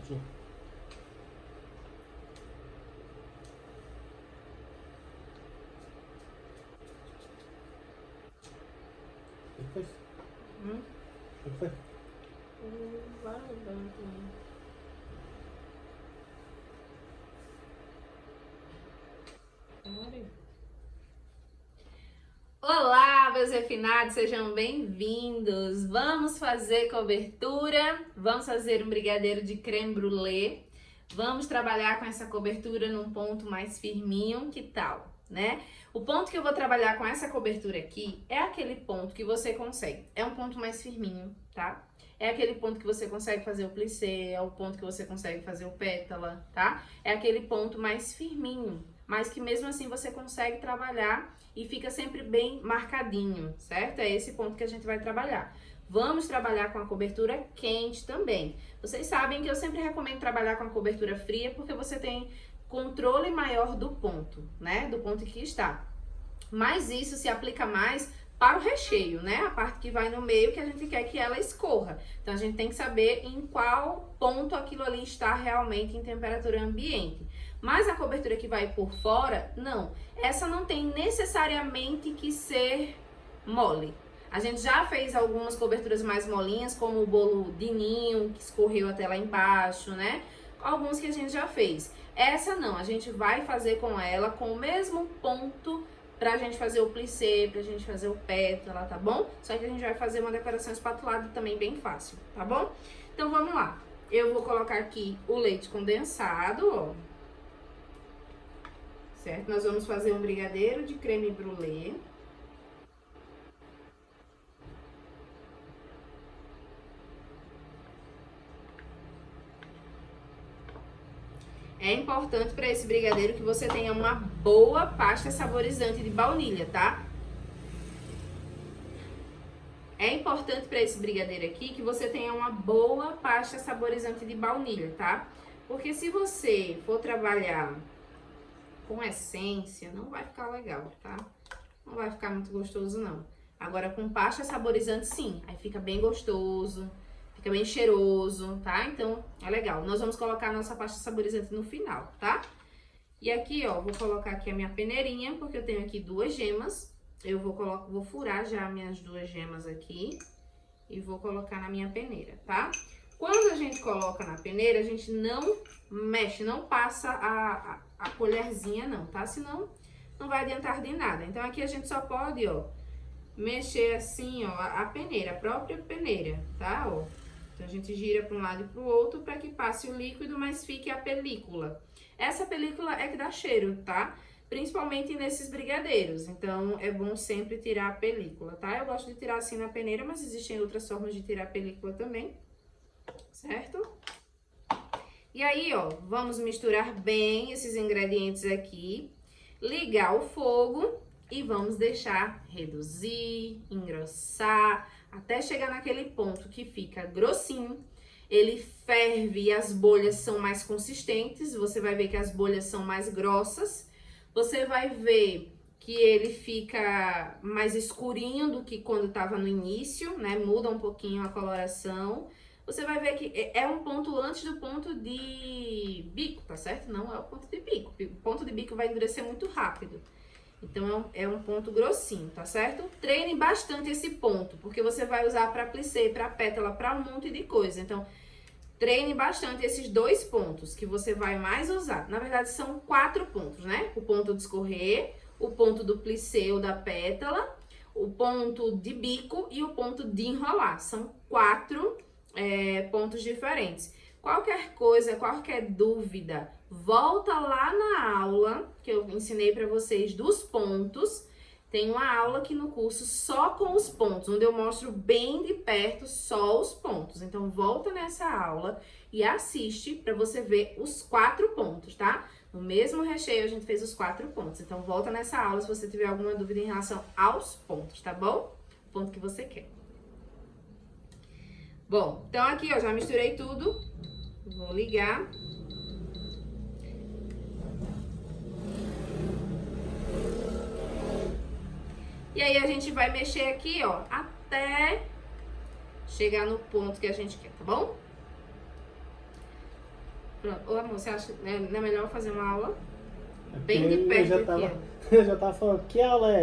aqui. O que foi? O que foi? Vai mudando também. Olá, meus refinados, sejam bem-vindos. Vamos fazer cobertura, vamos fazer um brigadeiro de creme brulee. Vamos trabalhar com essa cobertura num ponto mais firminho, que tal, né? O ponto que eu vou trabalhar com essa cobertura aqui é aquele ponto que você consegue. É um ponto mais firminho, tá? É aquele ponto que você consegue fazer o plissé, é o ponto que você consegue fazer o pétala, tá? É aquele ponto mais firminho, mas que mesmo assim você consegue trabalhar e fica sempre bem marcadinho, certo? É esse ponto que a gente vai trabalhar. Vamos trabalhar com a cobertura quente também. Vocês sabem que eu sempre recomendo trabalhar com a cobertura fria porque você tem controle maior do ponto, né? Do ponto em que está. Mas isso se aplica mais para o recheio, né? A parte que vai no meio que a gente quer que ela escorra. Então a gente tem que saber em qual ponto aquilo ali está realmente em temperatura ambiente. Mas a cobertura que vai por fora, não. Essa não tem necessariamente que ser mole. A gente já fez algumas coberturas mais molinhas, como o bolo de ninho, que escorreu até lá embaixo, né? Alguns que a gente já fez. Essa não, a gente vai fazer com ela com o mesmo ponto pra gente fazer o plissé, pra gente fazer o pétala, tá bom? Só que a gente vai fazer uma decoração espatulada também bem fácil, tá bom? Então vamos lá. Eu vou colocar aqui o leite condensado, ó. Certo? Nós vamos fazer um brigadeiro de creme brulee. É importante para esse brigadeiro que você tenha uma boa pasta saborizante de baunilha, tá? É importante para esse brigadeiro aqui que você tenha uma boa pasta saborizante de baunilha, tá? Porque se você for trabalhar com essência, não vai ficar legal, tá? Não vai ficar muito gostoso, não. Agora, com pasta saborizante, sim. Aí fica bem gostoso, fica bem cheiroso, tá? Então, é legal. Nós vamos colocar a nossa pasta saborizante no final, tá? E aqui, ó, vou colocar aqui a minha peneirinha, porque eu tenho aqui 2 gemas. Eu vou furar já minhas 2 gemas aqui e vou colocar na minha peneira, tá? Quando a gente coloca na peneira, a gente não mexe, não passa a colherzinha não, tá? Senão não vai adiantar de nada. Então aqui a gente só pode, ó, mexer assim, ó, a peneira, a própria peneira, tá? Ó. Então a gente gira para um lado e para o outro para que passe o líquido, mas fique a película. Essa película é que dá cheiro, tá? Principalmente nesses brigadeiros, então é bom sempre tirar a película, tá? Eu gosto de tirar assim na peneira, mas existem outras formas de tirar a película também, certo? E aí, ó, vamos misturar bem esses ingredientes aqui, ligar o fogo e vamos deixar reduzir, engrossar, até chegar naquele ponto que fica grossinho. Ele ferve e as bolhas são mais consistentes, você vai ver que as bolhas são mais grossas. Você vai ver que ele fica mais escurinho do que quando estava no início, né? Muda um pouquinho a coloração. Você vai ver que é um ponto antes do ponto de bico, tá certo? Não é o ponto de bico. O ponto de bico vai endurecer muito rápido. Então, é um ponto grossinho, tá certo? Treine bastante esse ponto, porque você vai usar para plissé, para pétala, para um monte de coisa. Então, treine bastante esses 2 pontos que você vai mais usar. Na verdade, são 4 pontos, né? O ponto de escorrer, o ponto do plissé ou da pétala, o ponto de bico e o ponto de enrolar. São 4 pontos diferentes. Qualquer coisa, qualquer dúvida, volta lá na aula que eu ensinei para vocês dos pontos. Tem uma aula aqui no curso só com os pontos, onde eu mostro bem de perto só os pontos. Então, volta nessa aula e assiste para você ver os 4 pontos, tá? No mesmo recheio, a gente fez os 4 pontos. Então, volta nessa aula se você tiver alguma dúvida em relação aos pontos, tá bom? O ponto que você quer. Bom, então aqui, ó, já misturei tudo. Vou ligar. E aí, a gente vai mexer aqui, ó, até chegar no ponto que a gente quer, tá bom? Pronto. Ô, amor, você acha, né, não é melhor fazer uma aula É bem de porque perto eu já aqui, tava, ó. eu já tava falando, que aula é